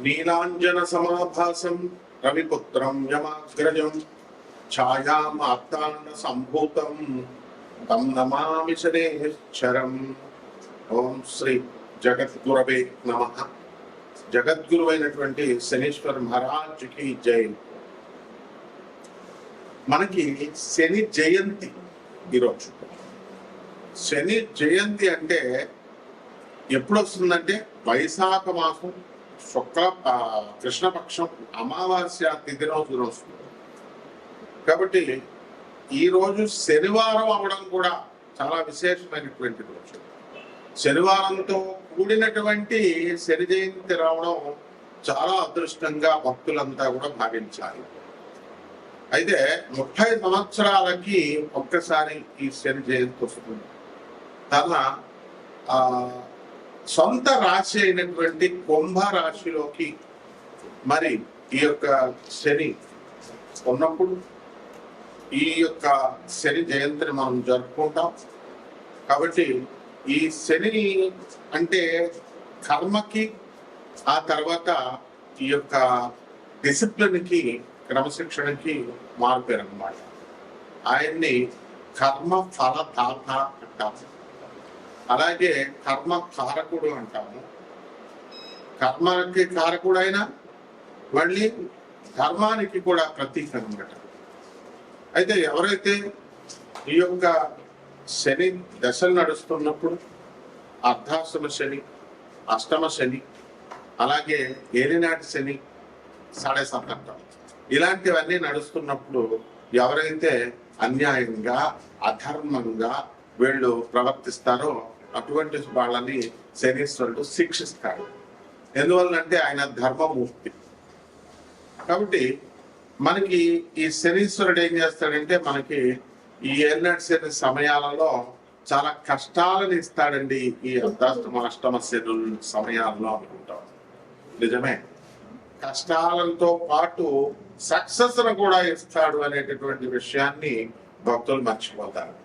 నీలాంజన సమాభాసం రవిపుత్రం యమాగ్రజం ఛాయామార్తాండ సంభూతం తం నమామి శనేశ్వరం. ఓం శ్రీ జగద్గురవే నమః. జగద్గురువైనటువంటి శనీశ్వర మహారాజుకి జై. మనకి శని జయంతి ఈరోజు. శని జయంతి అంటే ఎప్పుడు వస్తుందంటే వైశాఖ మాసం శుక్ల కృష్ణపక్షం అమావాస్య తిథి రోజున వస్తుంది. కాబట్టి ఈ రోజు శనివారం అవడం కూడా చాలా విశేషమైనటువంటి రోజు. శనివారంతో కూడినటువంటి శని జయంతి రావడం చాలా అదృష్టంగా భక్తులంతా కూడా భావించాలి. అయితే 30 సంవత్సరాలకి ఒక్కసారి ఈ శని జయంతి వస్తుంది. తన సొంత రాశి అయినటువంటి కుంభ రాశిలోకి మరి ఈ యొక్క శని ఉన్నప్పుడు ఈ యొక్క శని జయంతిని మనం జరుపుకుంటాం. కాబట్టి ఈ శని అంటే కర్మకి, ఆ తర్వాత ఈ యొక్క డిసిప్లిన్కి, క్రమశిక్షణకి మారుపేరు అన్నమాట. ఆయన్ని కర్మ ఫలదాత అంటాము. అలాగే కర్మ కారకుడు అంటాము. కర్మకి కారకుడు అయినా మళ్ళీ ధర్మానికి కూడా ప్రతీక అనమాట. అయితే ఎవరైతే ఈ యొక్క శని దశలు నడుస్తున్నప్పుడు అర్ధాష్టమ శని, అష్టమ శని, అలాగే ఏలినాటి శని, సాడే సప్తంటం ఇలాంటివన్నీ నడుస్తున్నప్పుడు ఎవరైతే అన్యాయంగా అధర్మంగా వీళ్ళు ప్రవర్తిస్తారో అటువంటి వాళ్ళని శనీశ్వరుడు శిక్షిస్తాడు. ఎందువల్లంటే ఆయన ధర్మమూర్తి. కాబట్టి మనకి ఈ శనీశ్వరుడు ఏం చేస్తాడంటే మనకి ఈ ఏలినాటి శని సమయాలలో చాలా కష్టాలను ఇస్తాడండి. ఈ అర్ధాష్టమ అష్టమ శని సమయాల్లో అనుకుంటాం. నిజమే, కష్టాలతో పాటు సక్సెస్ కూడా ఇస్తాడు అనేటటువంటి విషయాన్ని భక్తులు మర్చిపోతారు.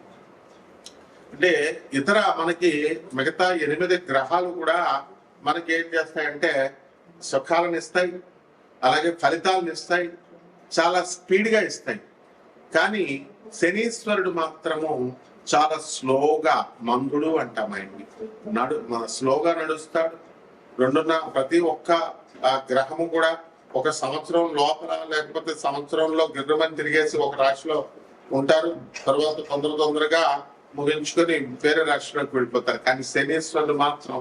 అంటే ఇతర మనకి మిగతా 8 గ్రహాలు కూడా మనకి ఏం చేస్తాయంటే సుఖాలను ఇస్తాయి, అలాగే ఫలితాలను ఇస్తాయి, చాలా స్పీడ్గా ఇస్తాయి. కానీ శనీశ్వరుడు మాత్రము చాలా స్లోగా, మందుడు అంటాం ఆయన్ని, స్లోగా నడుస్తాడు. ప్రతి ఒక్క గ్రహము కూడా ఒక సంవత్సరం లోపల లేకపోతే సంవత్సరంలో గిర్రమని తిరిగేసి ఒక రాశిలో ఉంటారు. తర్వాత తొందరగా ముగించుకొని వేరే రాష్ట్రానికి వెళ్ళిపోతారు. కానీ శనీశ్వరుడు మాత్రం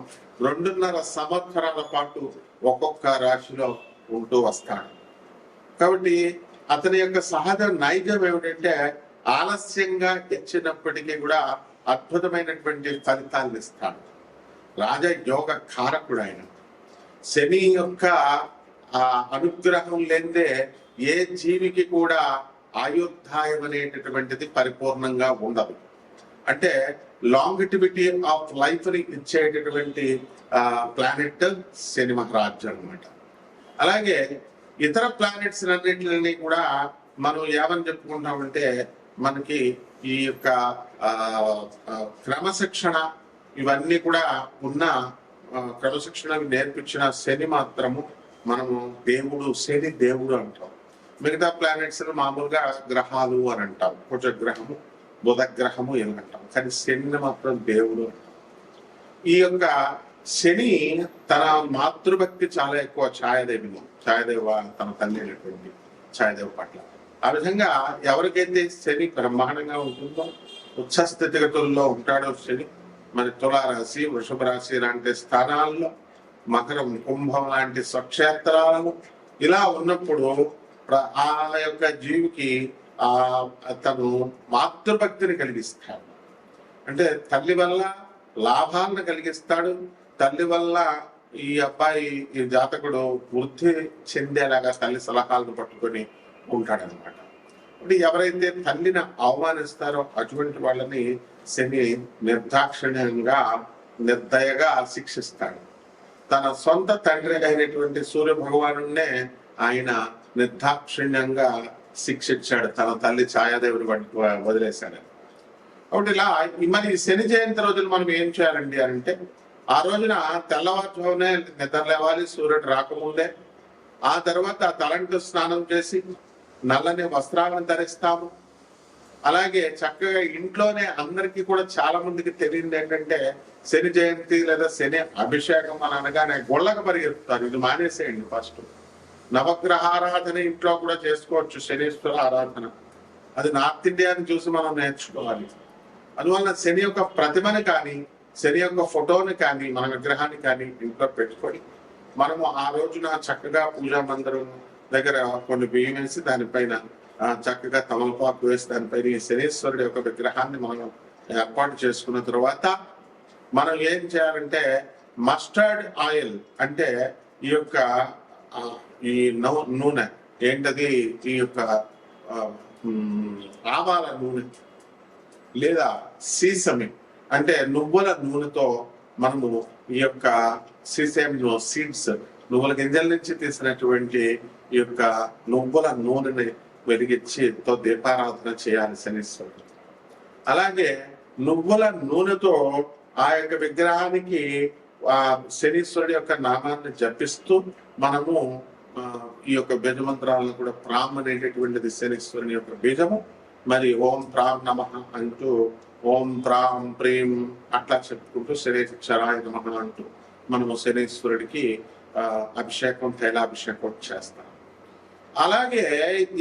2.5 సంవత్సరాల పాటు ఒక్కొక్క రాశిలో ఉంటూ వస్తాడు. కాబట్టి అతని యొక్క సహజ నైజం ఏమిటంటే ఆలస్యంగా ఇచ్చినప్పటికీ కూడా అద్భుతమైనటువంటి ఫలితాలను ఇస్తాడు. రాజయోగ కారకుడు ఆయన. శని యొక్క అనుగ్రహం లేదే ఏ జీవికి కూడా ఆయుర్దాయం అనేటటువంటిది పరిపూర్ణంగా ఉండదు. అంటే లాంగిటివిటీ ఆఫ్ లైఫ్ ని ఇచ్చేటటువంటి ప్లానెట్ శని మహారాజు అనమాట. అలాగే ఇతర ప్లానెట్స్ అన్నింటినీ కూడా మనం ఏమని చెప్పుకుంటామంటే మనకి ఈ యొక్క క్రమశిక్షణ ఇవన్నీ కూడా ఉన్న క్రమశిక్షణ నేర్పించిన శని మాత్రము మనము దేవుడు, శని దేవుడు అంటాం. మిగతా ప్లానెట్స్ మామూలుగా గ్రహాలు అని అంటాం. కుజగ్రహము, బుధ గ్రహము ఏమి అంటాం. కానీ శని మాత్రం దేవుడు. ఈ యొక్క శని తన మాతృభక్తి చాలా ఎక్కువ. ఛాయాదేవ తన తల్లి అయినటువంటి ఛాయాదేవ పట్ల. ఆ విధంగా ఎవరికైతే శని బ్రహ్మాండంగా ఉంటుందో, ఉచ్చ స్థితిగతుల్లో ఉంటాడో శని, మరి తులారాశి, వృషభ రాశి లాంటి స్థానాల్లో, మకరం, కుంభం లాంటి స్వక్షేత్రాలను ఇలా ఉన్నప్పుడు ఆ యొక్క జీవికి తను మాతృభక్తిని కలిగిస్తాడు. అంటే తల్లి వల్ల లాభాలను కలిగిస్తాడు. తల్లి వల్ల ఈ అబ్బాయి, ఈ జాతకుడు వృద్ధి చెందేలాగా తల్లి సలహాలను పట్టుకొని ఉంటాడనమాట. అంటే ఎవరైతే తల్లిని అవమానిస్తారో అటువంటి వాళ్ళని శని నిర్దాక్షిణ్యంగా, నిర్దయగా శిక్షిస్తాడు. తన సొంత తండ్రి అయినటువంటి సూర్య భగవానునే ఆయన నిర్దాక్షిణ్యంగా శిక్షించాడు. తన తల్లి ఛాయాదేవిని వదిలేశాడు. కాబట్టి ఇలా మరి శని జయంతి రోజులు మనం ఏం చేయాలండి అంటే ఆ రోజున తెల్లవారుజామునే నిద్ర లేవాలి, సూర్యుడు రాకముందే. ఆ తర్వాత తలంటు స్నానం చేసి నల్లని వస్త్రాలను ధరిస్తాము. అలాగే చక్కగా ఇంట్లోనే అందరికీ కూడా చాలా మందికి తెలియదు ఏంటంటే శని జయంతి లేదా శని అభిషేకం అని అనగానే గుళ్ళకు పరిగెత్తుతారు. ఇది మానేసేయండి. ఫస్ట్ నవగ్రహ ఆరాధన ఇంట్లో కూడా చేసుకోవచ్చు, శనీశ్వర ఆరాధన. అది నార్త్ ఇండియాని చూసి మనం నేర్చుకోవాలి. అందువల్ల శని యొక్క ప్రతిమని కానీ శని యొక్క ఫోటోని కానీ మన విగ్రహాన్ని కానీ ఇంట్లో పెట్టుకొని మనము ఆ రోజున చక్కగా పూజా మందిరం దగ్గర కొన్ని బియ్యం వేసి దానిపైన చక్కగా తమలపాకు వేసి దానిపైన ఈ శనీశ్వరుడు యొక్క విగ్రహాన్ని మనం ఏర్పాటు చేసుకున్న తర్వాత మనం ఏం చేయాలంటే మస్టర్డ్ ఆయిల్ అంటే ఈ యొక్క ఈ నూనె ఏంటది, ఈ యొక్క ఆవాల నూనె లేదా సీసమి అంటే నువ్వుల నూనెతో మనము ఈ యొక్క సీసేమ్ సీడ్స్, నువ్వుల గింజల నుంచి తీసినటువంటి ఈ యొక్క నువ్వుల నూనెని వెలిగించితో దీపారాధన చేయాలి శనీశ్వరుడు. అలాగే నువ్వుల నూనెతో ఆ యొక్క విగ్రహానికి ఆ శనీశ్వరుడి యొక్క నామాన్ని జపిస్తూ మనము ఈ యొక్క బీజమంత్రాలను కూడా ప్రామ్ అనేటటువంటిది శనీశ్వరుని యొక్క బీజము. మరి ఓం ప్రాం నమః అంటూ ఓం ప్రాం ప్రేమ్ అట్లా చెప్పుకుంటూ శనీశ్వరాయ నమః అంటూ మనము శనీశ్వరుడికి అభిషేకం, తైలాభిషేకం చేస్తాం. అలాగే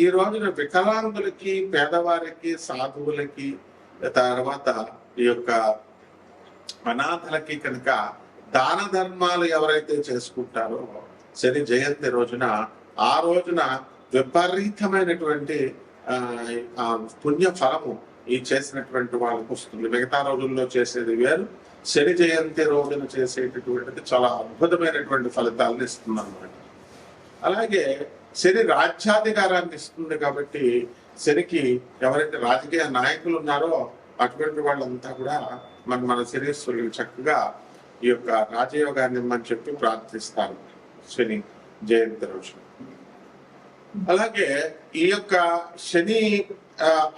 ఈ రోజున వికలాంగులకి, పేదవారికి, సాధువులకి, తర్వాత ఈ యొక్క అనాథలకి కనుక దాన ధర్మాలు ఎవరైతే చేసుకుంటారో శని జయంతి రోజున, ఆ రోజున విపరీతమైనటువంటి పుణ్య ఫలము ఈ చేసినటువంటి వాళ్ళకు వస్తుంది. మిగతా రోజుల్లో చేసేది వేరు, శని జయంతి రోజున చేసేటటువంటిది చాలా అద్భుతమైనటువంటి ఫలితాలను ఇస్తుంది అన్నమాట. అలాగే శని రాజ్యాధికారాన్ని ఇస్తుంది కాబట్టి శనికి ఎవరైతే రాజకీయ నాయకులు ఉన్నారో అటువంటి వాళ్ళంతా కూడా మన శనీశ్వరుడు చక్కగా ఈ యొక్క రాజయోగాన్ని ఇమ్మని చెప్పి ప్రార్థిస్తారు శని జయంతి రోజు. అలాగే ఈ యొక్క శని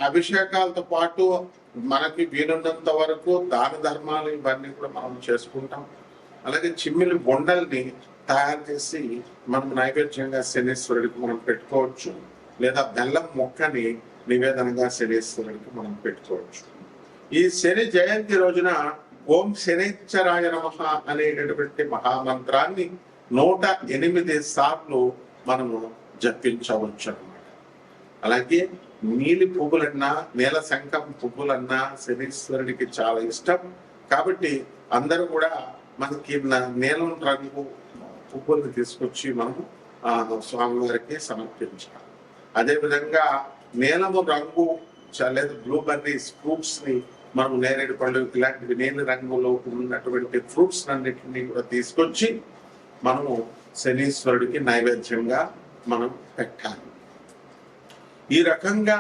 అభిషేకాలతో పాటు మనకి వీలున్నంత వరకు దాన ధర్మాలు ఇవన్నీ కూడా మనం చేసుకుంటాం. అలాగే చిమ్మిలి బొండల్ని తయారు చేసి మనం నైవేద్యంగా శనీశ్వరుడికి మనం పెట్టుకోవచ్చు, లేదా బెల్లం మొక్కని నివేదనగా శనీశ్వరుడికి మనం పెట్టుకోవచ్చు. ఈ శని జయంతి రోజున ఓం శనైశ్చరాయ నమః అనేటటువంటి మహామంత్రాన్ని 108 సార్లు మనము జపించవచ్చు అన్నమాట. అలాగే నీలి పువ్వులన్నా, నీల శంఖం పువ్వులన్నా శనీశ్వరుడికి చాలా ఇష్టం కాబట్టి అందరూ కూడా మనకి నీలం రంగు పువ్వులను తీసుకొచ్చి మనము స్వామివారికి సమర్పించాలి. అదేవిధంగా నీలము రంగు లేదా బ్లూబెర్రీస్ ఫ్రూట్స్ ని మనం నేరేడు పళ్ళు ఇలాంటివి నీలి రంగులో ఉన్నటువంటి ఫ్రూట్స్ అన్నిటిని కూడా తీసుకొచ్చి మనము శనీశ్వరుడికి నైవేద్యంగా మనం పెట్టాలి. ఈ రకంగా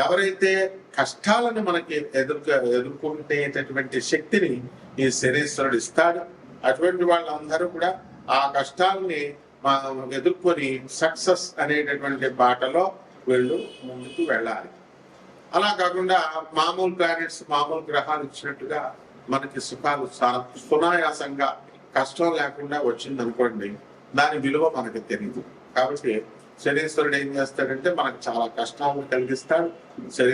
ఎవరైతే కష్టాలను మనకి ఎదుర్కొనేటటువంటి శక్తిని ఈ శనీశ్వరుడు ఇస్తాడు, అటువంటి వాళ్ళందరూ కూడా ఆ కష్టాలని ఎదుర్కొని సక్సెస్ అనేటటువంటి బాటలో వీళ్ళు ముందుకు వెళ్ళాలి. అలా కాకుండా మామూలు ప్లానెట్స్, మామూలు గ్రహాలు ఇచ్చినట్టుగా మనకి సుఖాలు సునాయాసంగా కష్టం లేకుండా వచ్చింది అనుకోండి, దాని విలువ మనకి తెలియదు. కాబట్టి శనీశ్వరుడు ఏం చేస్తాడంటే మనకు చాలా కష్టాలను కలిగిస్తాడు. సరే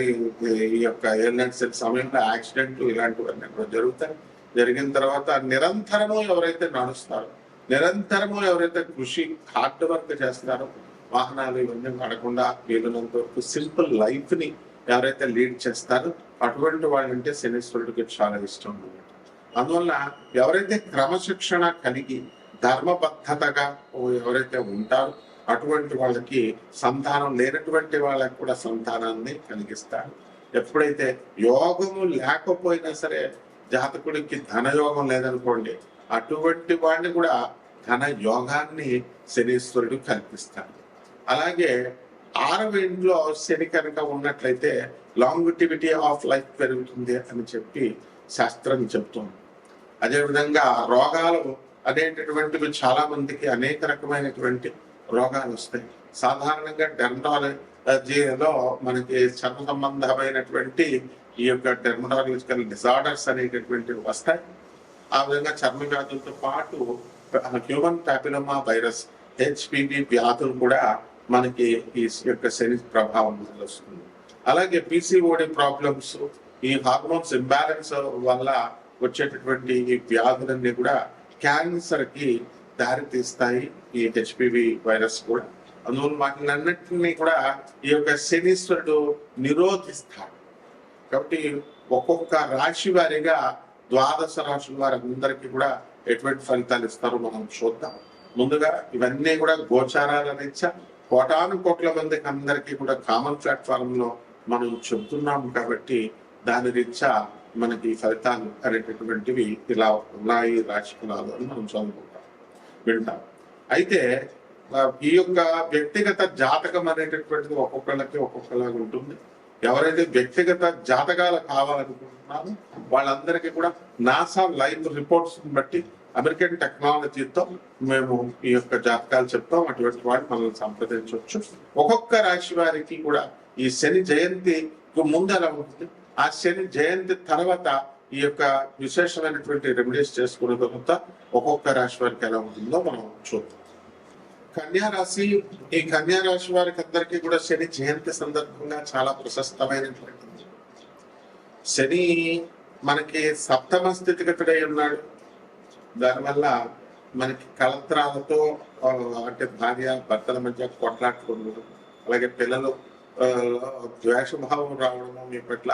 ఈ యొక్క ఎయిర్లైన్స్ సమయంలో యాక్సిడెంట్లు ఇలాంటివన్నీ కూడా జరుగుతాయి. జరిగిన తర్వాత నిరంతరము ఎవరైతే నడుస్తారో, నిరంతరము ఎవరైతే కృషి హార్డ్ వర్క్ చేస్తారో, వాహనాలు ఇవన్నీ నడకుండా వీలున్నంత వరకు సింపుల్ లైఫ్ ని ఎవరైతే లీడ్ చేస్తారో అటువంటి వాళ్ళంటే శనీశ్వరుడికి చాలా ఇష్టం అన్నమాట. అందువల్ల ఎవరైతే క్రమశిక్షణ కలిగి ధర్మబద్ధతగా ఎవరైతే ఉంటారో అటువంటి వాళ్ళకి సంతానం లేనటువంటి వాళ్ళకి కూడా సంతానాన్ని కలిగిస్తాడు. ఎప్పుడైతే యోగము లేకపోయినా సరే, జాతకుడికి ధనయోగం లేదనుకోండి, అటువంటి వాడిని కూడా ధన యోగాన్ని శనీశ్వరుడు కల్పిస్తాడు. అలాగే 6వ ఇంట్లో శని కనుక ఉన్నట్లయితే లాంగిటివిటీ ఆఫ్ లైఫ్ పెరుగుతుంది అని చెప్పి శాస్త్రం చెప్తుంది. అదేవిధంగా రోగాలు అనేటటువంటివి చాలా మందికి అనేక రకమైనటువంటి రోగాలు వస్తాయి. సాధారణంగా డెర్మటాలజీలో మనకి చర్మ సంబంధమైనటువంటి ఈ యొక్క డెర్మటాలజికల్ డిజార్డర్స్ అనేటటువంటివి వస్తాయి. ఆ విధంగా చర్మ వ్యాధులతో పాటు హ్యూమన్ ప్యాపిలోమా వైరస్ హెచ్పివి వ్యాధులు కూడా మనకి ఈ యొక్క శని ప్రభావం వల్ల వస్తుంది. అలాగే పిసిఓడి ప్రాబ్లమ్స్, ఈ హార్మోన్స్ ఇంబ్యాలెన్స్ వల్ల వచ్చేటటువంటి ఈ వ్యాధులన్నీ కూడా క్యాన్సర్ కి దారి తీస్తాయి, ఈ హెచ్పివి వైరస్ కూడా. అందువల్ల వాటినన్నింటినీ కూడా ఈ యొక్క శనీశ్వరుడు నిరోధిస్తాడు. కాబట్టి ఒక్కొక్క రాశి వారిగా ద్వాదశ రాశుల వారందరికీ కూడా ఎటువంటి ఫలితాలు ఇస్తారో మనం చూద్దాం. ముందుగా ఇవన్నీ కూడా గోచారాల రీత్యా కోటాను కోట్ల మందికి అందరికీ కూడా కామన్ ప్లాట్ఫామ్ లో మనం చెబుతున్నాము కాబట్టి దాని రీత్యా మనకి ఫలితాలు అనేటటువంటివి ఇలా ఉన్నాయి రాశి ఫలాలు అని మనం చదువుకుంటాం, వింటాం. అయితే ఈ యొక్క వ్యక్తిగత జాతకం అనేటటువంటిది ఒక్కొక్కళ్ళకి ఒక్కొక్కలాగా ఉంటుంది. ఎవరైతే వ్యక్తిగత జాతకాలు కావాలనుకుంటున్నారో వాళ్ళందరికీ కూడా నాసా లైవ్ రిపోర్ట్స్ బట్టి అమెరికన్ టెక్నాలజీతో మేము ఈ యొక్క జాతకాలు చెప్తాం. అటువంటి వాటిని మనల్ని సంప్రదించవచ్చు. ఒక్కొక్క రాశి వారికి కూడా ఈ శని జయంతి ముందు ఎలా ఉంటుంది, ఆ శని జయంతి తర్వాత ఈ యొక్క విశేషమైనటువంటి రెమెడీస్ చేసుకున్న తర్వాత ఒక్కొక్క రాశి వారికి ఎలా ఉంటుందో మనం చూద్దాం. కన్యా రాశి, ఈ కన్యా రాశి వారికి అందరికీ కూడా శని జయంతి సందర్భంగా చాలా ప్రశస్తమైనటువంటి శని మనకి సప్తమ స్థితిగతుడై ఉన్నాడు. దానివల్ల మనకి కళత్రాలతో అంటే భార్య భర్తల మధ్య కొట్లాట్లు ఉండడం, అలాగే పిల్లలు ద్వేషభావం రావడము, మీ పట్ల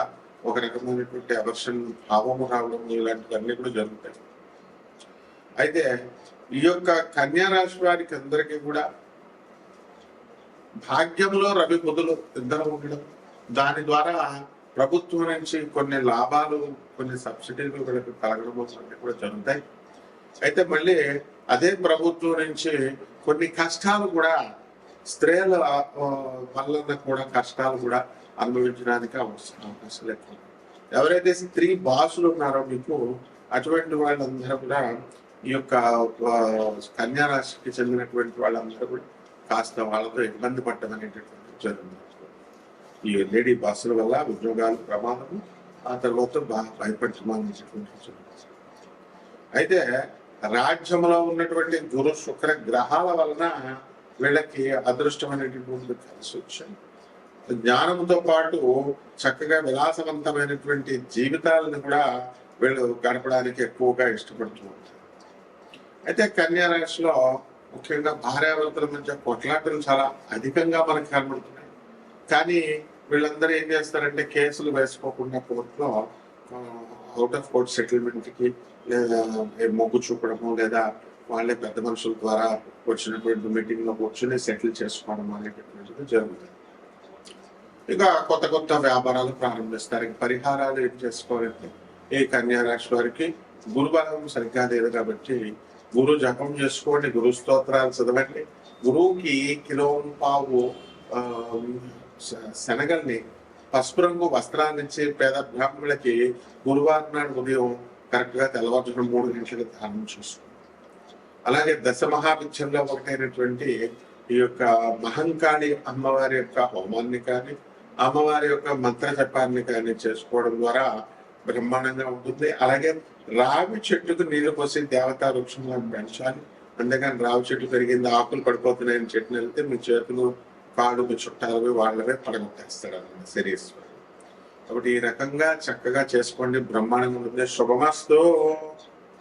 ఒక రకమైనటువంటి అవర్షన్ భావము రావడం, ఇలాంటివన్నీ కూడా జరుగుతాయి. అయితే ఈ యొక్క కన్యా రాశి వారికి అందరికీ కూడా భాగ్యంలో రవి బుధులు ఇద్దరు ఉండడం, దాని ద్వారా ప్రభుత్వం నుంచి కొన్ని లాభాలు, కొన్ని సబ్సిడీలు వీళ్ళకి కలగడం అన్నీ కూడా జరుగుతాయి. అయితే మళ్ళీ అదే ప్రభుత్వం నుంచి కొన్ని కష్టాలు కూడా, స్త్రీల వలన కూడా కష్టాలు కూడా అనుభవించడానికి అవకాశాలు ఎక్కువ. ఎవరైతే స్త్రీ బాసులు ఉన్నారో మీకు, అటువంటి వాళ్ళందరూ కూడా ఈ యొక్క కన్యా రాశికి చెందినటువంటి వాళ్ళందరూ కూడా కాస్త వాళ్ళతో ఇబ్బంది పడటం అనేటటువంటి జరుగుతుంది. ఈ లేడీ బాసుల వల్ల ఉద్యోగాలు ప్రమాదము, ఆ తర్వాత భయపడటం. అయితే రాజ్యంలో ఉన్నటువంటి గురు శుక్ర గ్రహాల వలన వీళ్ళకి అదృష్టమైనటువంటి కలిసి వచ్చాయి. జ్ఞానంతో పాటు చక్కగా విలాసవంతమైనటువంటి జీవితాలను కూడా వీళ్ళు గడపడానికి ఎక్కువగా ఇష్టపడుతూ ఉంటారు. అయితే కన్యా రాశిలో ముఖ్యంగా భార్యాభర్తల మధ్య కొట్లాటలు చాలా అధికంగా మనకు కనబడుతున్నాయి. కానీ వీళ్ళందరూ ఏం చేస్తారంటే కేసులు వేసుకోకుండా కోర్టులో అవుట్ ఆఫ్ కోర్ట్ సెటిల్మెంట్కి లేదా మొగ్గు చూపడము, లేదా వాళ్ళే పెద్ద మనుషుల ద్వారా వచ్చినటువంటి మీటింగ్ లో కూర్చొని సెటిల్ చేసుకోవడం అనేటటువంటిది జరుగుతుంది. ఇక కొత్త కొత్త వ్యాపారాలు ప్రారంభిస్తారు. పరిహారాలు ఏం చేసుకోవాలంటే, ఈ కన్యా రాశి వారికి గురుబలం సరిగ్గా లేదు కాబట్టి గురు జపం చేసుకోండి, గురు స్తోత్రాలు చదవండి. గురువుకి కిలోంపావు శనగల్ని పసుపు రంగు వస్త్రాన్ని ఇచ్చి పేద బ్రాహ్మణులకి గురువారం నాడు ఉదయం కరెక్ట్ గా తెల్లవారుజామున 3 గంటలకు దానం చేసుకోండి. అలాగే దశ మహావిద్యంలో ఒకటైనటువంటి ఈ యొక్క మహంకాళి అమ్మవారి యొక్క హోమాన్ని కానీ, అమ్మవారి యొక్క మంత్ర జపాన్ని కానీ చేసుకోవడం ద్వారా బ్రహ్మాండంగా ఉంటుంది. అలాగే రావి చెట్టుకు నీళ్లు పోసి దేవతా వృక్షంలో పెంచాలి. అందుకని రావి చెట్టు పెరిగింది, ఆకులు పడిపోతున్నాయని చెట్టుని వెళ్తే మీ చేతులు కాళ్ళు మీ చుట్టాలవి వాళ్ళవే పడగొట్టేస్తాడు అన్నమాట శరీశ్వరుడు. కాబట్టి ఈ రకంగా చక్కగా చేసుకోండి, బ్రహ్మాండంగా ఉంటుంది. శుభమస్తు.